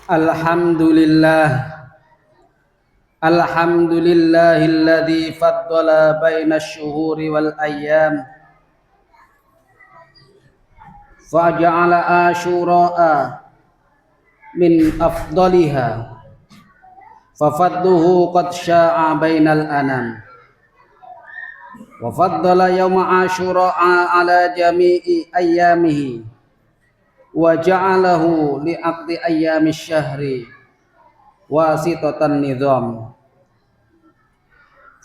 Alhamdulillah. Alhamdulillahilladzi faddala baina asy-syuhuri wal ayyam faja'ala asyura'a min afdaliha fafadduhu qad sya'a bainal anam wa faddala yawma asyura'a ala jami'i ayyamihi wa ja'alahu li'aqdi ayyamish syahri wasitatan nizam.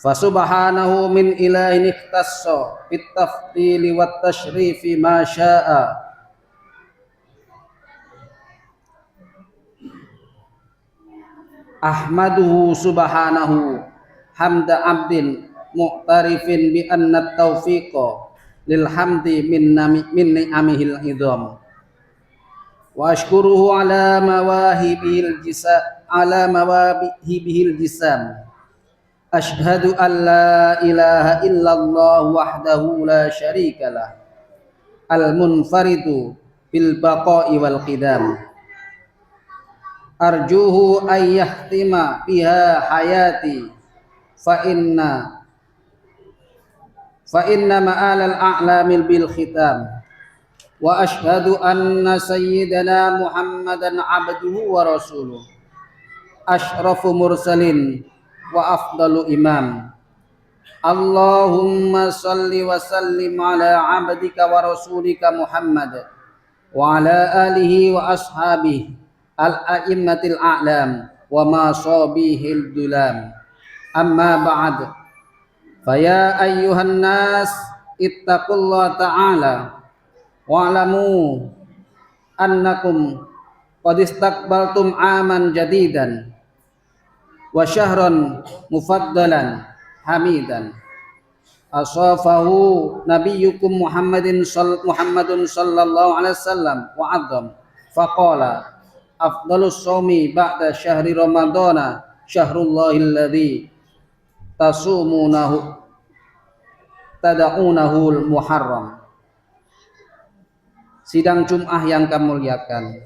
Fasubhanahu min ilahin ikhtassa fit tafdili wat tasyrifi ma syaa. Ahmaduhu subhanahu hamda abdin mu'tarifin bi anna taufiqa lil hamdi min ni'amihil idham. Wa ashkuruhu ala mawahibihil jisam. Ashhadu an la ilaha illallah wahdahu la syarika lah al-munfaridu bil baqa'i wal qidam. Arjuhu ay yahtima biha hayati fa inna ma'alal a'lamil bil khitam. Wa ashhadu anna sayyidana Muhammadan abduhu wa rasuluh ashrafu mursalin wa afdalu imam. Allahumma salli wa sallim ala abdika wa rasulika Muhammad wa ala alihi wa ashabihi al-a'immatil a'lam wa ma sabihil dulam. Amma ba'd. Faya ayyuhan nas ittaqullaha ta'ala wa'lamu annakum qad istaqbaltum aman jadidan wa syahran mufaddalan hamidan asafahu nabiyyukum Muhammadun sallallahu alaihi wasallam wa adzam faqala afdalus shaumi ba'da syahri ramadhana syahrullahil ladzi tasumunahu tad'unahul muharram. Sidang Jum'ah yang kami muliakan,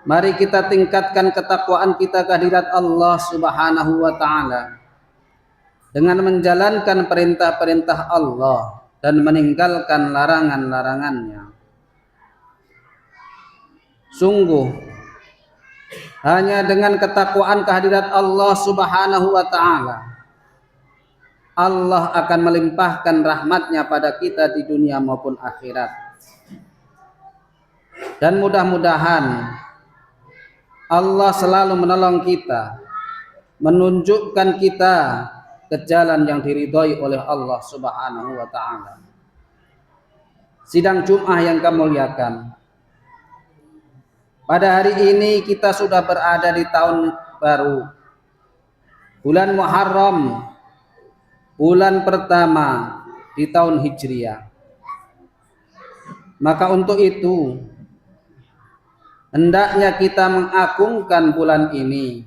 mari kita tingkatkan ketakwaan kita kehadirat Allah Subhanahu wa ta'ala dengan menjalankan perintah-perintah Allah dan meninggalkan larangan-larangannya. Sungguh hanya dengan ketakwaan kehadirat Allah Subhanahu wa ta'ala Allah akan melimpahkan rahmatnya pada kita di dunia maupun akhirat. Dan mudah-mudahan Allah selalu menolong kita, menunjukkan kita ke jalan yang diridhoi oleh Allah Subhanahu wa ta'ala. Sidang Jum'ah yang kami muliakan, pada hari ini kita sudah berada di tahun baru, bulan Muharram, bulan pertama di tahun Hijriah. Maka untuk itu hendaknya kita mengagungkan bulan ini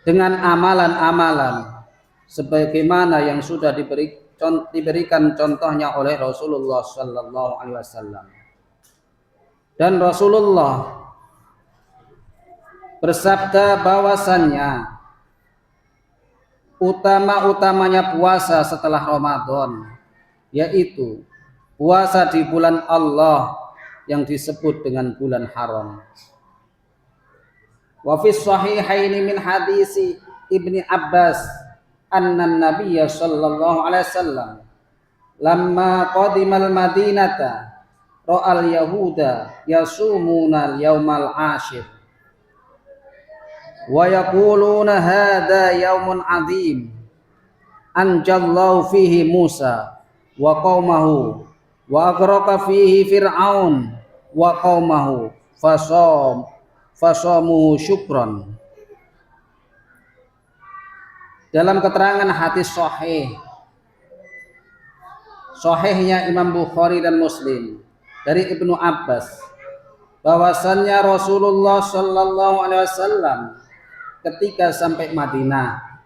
dengan amalan-amalan sebagaimana yang sudah diberikan contohnya oleh Rasulullah sallallahu alaihi wasallam. Dan Rasulullah bersabda bahwasannya utama-utamanya puasa setelah Ramadan, yaitu puasa di bulan Allah yang disebut dengan bulan haram. Wa fi sahihaini min hadisi Ibni Abbas anna Nabiyya sallallahu alaihi wasallam lamma qadimal Madinata ra'al yahuda yasumuna al-yawmal 'ashir wa yaquluna hadha yawmun 'azim anjallahu fihi Musa wa qaumahu wa aghraqa fihi Fir'aun wa qaumahu fasamuhu syukran. Dalam keterangan hadis sahihnya Imam Bukhari dan Muslim dari Ibnu Abbas bahwasannya Rasulullah sallallahu alaihi wasallam ketika sampai Madinah,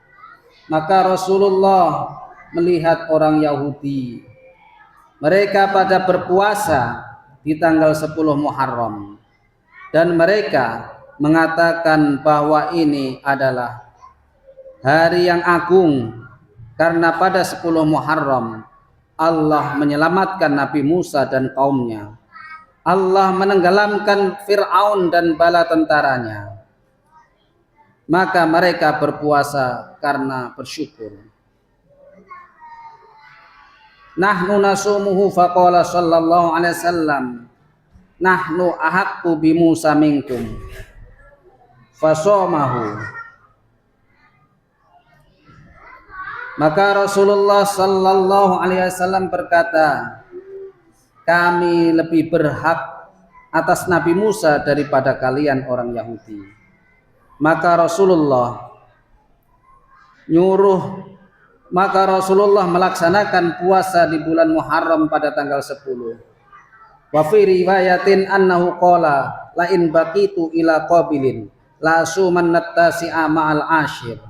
maka Rasulullah melihat orang Yahudi, mereka pada berpuasa di tanggal 10 Muharram. dan mereka mengatakan bahwa ini adalah hari yang agung karena pada 10 Muharram Allah menyelamatkan Nabi Musa dan kaumnya. Allah menenggelamkan Fir'aun dan bala tentaranya. Maka mereka berpuasa karena bersyukur. Nahnu nasumuhu faqala sallallahu alaihi wasallam nahnu ahaqqu bi Musa minkum fasomahu. Maka Rasulullah sallallahu alaihi wasallam berkata, kami lebih berhak atas Nabi Musa daripada kalian orang Yahudi. Maka Rasulullah melaksanakan puasa di bulan Muharram pada tanggal 10. Wa fi riwayatin annahu qala la in baqitu ila qabilin la sumanat tasi'a ma'al ashir.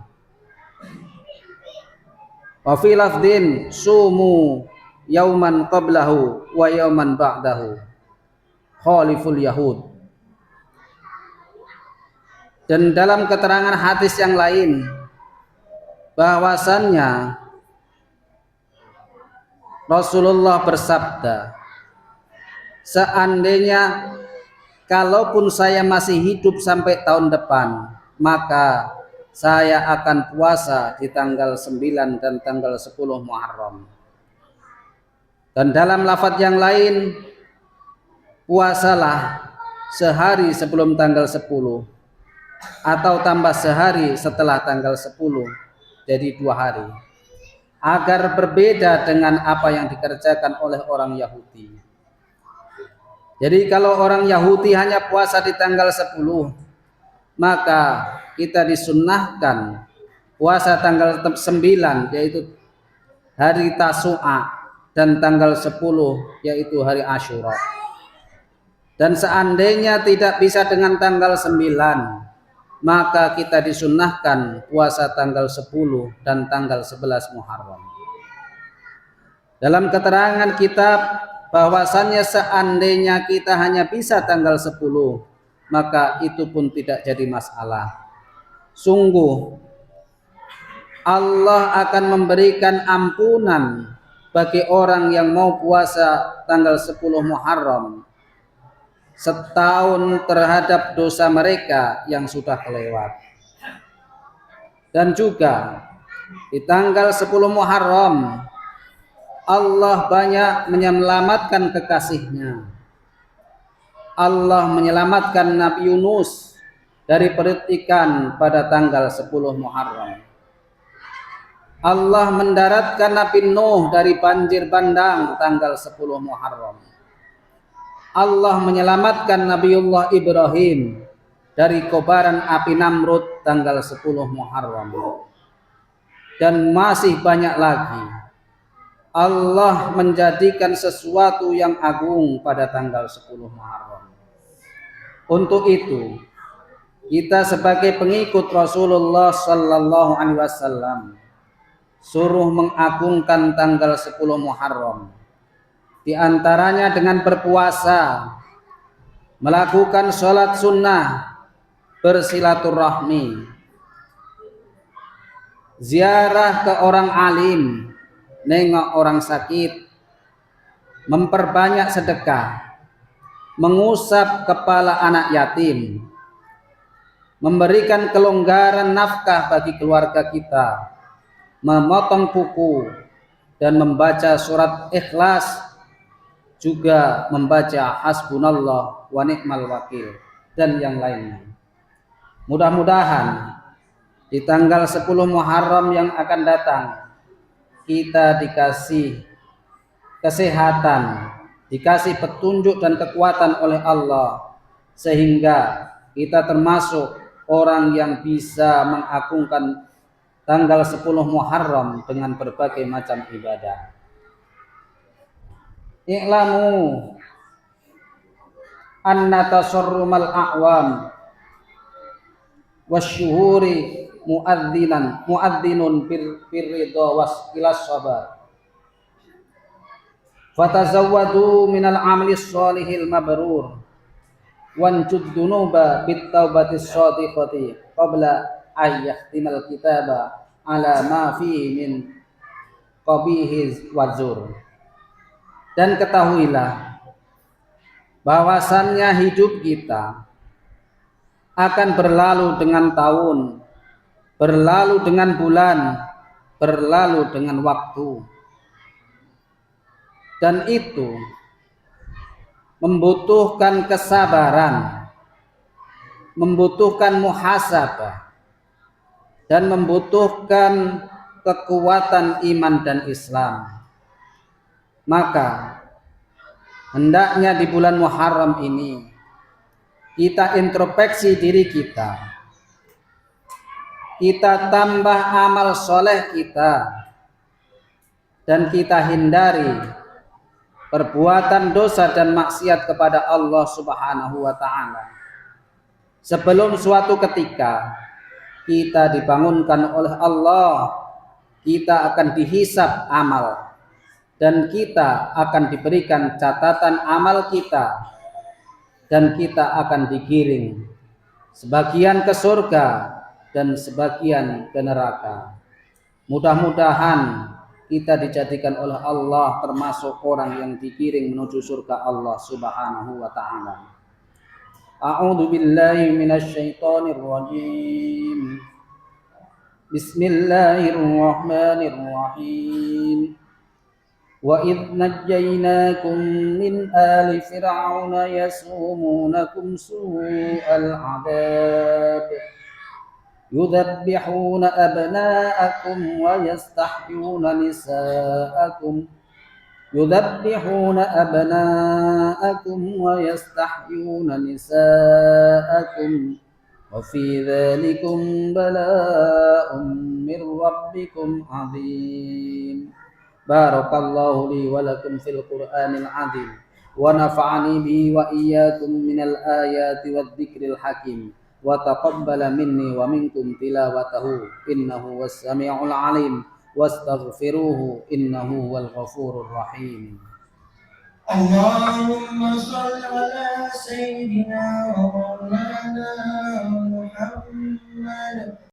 Wa fi lafdin sumu yauman qablahu wa yauman ba'dahu khaliful yahud. Dan dalam keterangan hadis yang lain bahwasannya Rasulullah bersabda, seandainya kalaupun saya masih hidup sampai tahun depan, maka saya akan puasa di tanggal 9 dan tanggal 10 Muharram. Dan dalam lafaz yang lain, puasalah sehari sebelum tanggal 10 atau tambah sehari setelah tanggal 10, jadi 2 hari, agar berbeda dengan apa yang dikerjakan oleh orang Yahudi. Jadi kalau orang Yahudi hanya puasa di tanggal 10, maka kita disunnahkan puasa tanggal 9, yaitu hari Tasu'a, dan tanggal 10 yaitu hari Asyura. Dan seandainya tidak bisa dengan tanggal 9, maka kita disunnahkan puasa tanggal 10 dan tanggal 11 Muharram. Dalam keterangan kitab bahwasannya seandainya kita hanya bisa tanggal 10, maka itu pun tidak jadi masalah. Sungguh Allah akan memberikan ampunan bagi orang yang mau puasa tanggal 10 Muharram setahun terhadap dosa mereka yang sudah kelewat. Dan juga di tanggal 10 Muharram Allah banyak menyelamatkan kekasihnya. Allah menyelamatkan Nabi Yunus dari perut ikan pada tanggal 10 Muharram. Allah mendaratkan Nabi Nuh dari banjir bandang tanggal 10 Muharram. Allah menyelamatkan Nabiullah Ibrahim dari kobaran api Namrud tanggal 10 Muharram. Dan masih banyak lagi. Allah menjadikan sesuatu yang agung pada tanggal 10 Muharram. Untuk itu, kita sebagai pengikut Rasulullah sallallahu alaihi wasallam suruh mengagungkan tanggal 10 Muharram. Di antaranya dengan berpuasa, melakukan sholat sunnah, bersilaturahmi, ziarah ke orang alim, nengok orang sakit, memperbanyak sedekah, mengusap kepala anak yatim, memberikan kelonggaran nafkah bagi keluarga kita, memotong kuku, dan membaca surat Ikhlas, juga membaca hasbunallah wa ni'mal wakil, dan yang lainnya. Mudah-mudahan di tanggal 10 Muharram yang akan datang kita dikasih kesehatan, dikasih petunjuk dan kekuatan oleh Allah, sehingga kita termasuk orang yang bisa mengagungkan tanggal 10 Muharram dengan berbagai macam ibadah. I'lamu anna tasarrumal a'wam wasyuhuri muadzinun firridha was sabar. Fatazawwadu minal amali sholihil mabrur wanjud dunuba bit taubatis shadiqati qabla ayyahtimal kitaba ala ma fihi min qabihi wazur. Dan ketahuilah bahwasannya hidup kita akan berlalu dengan tahun, berlalu dengan bulan, berlalu dengan waktu. Dan itu membutuhkan kesabaran, membutuhkan muhasabah, dan membutuhkan kekuatan iman dan Islam. Maka hendaknya di bulan Muharram ini kita introspeksi diri kita tambah amal soleh kita, dan kita hindari perbuatan dosa dan maksiat kepada Allah Subhanahu wa ta'ala. Sebelum suatu ketika kita dibangunkan oleh Allah, kita akan dihisab amal, dan kita akan diberikan catatan amal kita, dan kita akan digiring sebagian ke surga dan sebagian ke neraka. Mudah-mudahan kita dijadikan oleh Allah termasuk orang yang digiring menuju surga Allah Subhanahu wa ta'ala. A'udzu billahi minasy syaithanir rajim. Bismillahirrahmanirrahim. Wa idh najjaynakum min ali fir'auna yasumunakum su'al 'adzab yudhabbihuna abna'akum wa yastahyuna nisa'akum wa fi dzalikum bala'un mir rabbikum 'adzim. Barakallahu li wa lakum fil Qur'anil 'adzim wa nafa'ani bi wa iyyakum minal ayati wadh-dhikril hakim wa taqabbala minni wa minkum tilawatahu innahu was-sami'ul 'alim wastaghfiruhu innahu wal ghafurur rahim. Allahumma shalli ala sayyidina wa maulana Muhammad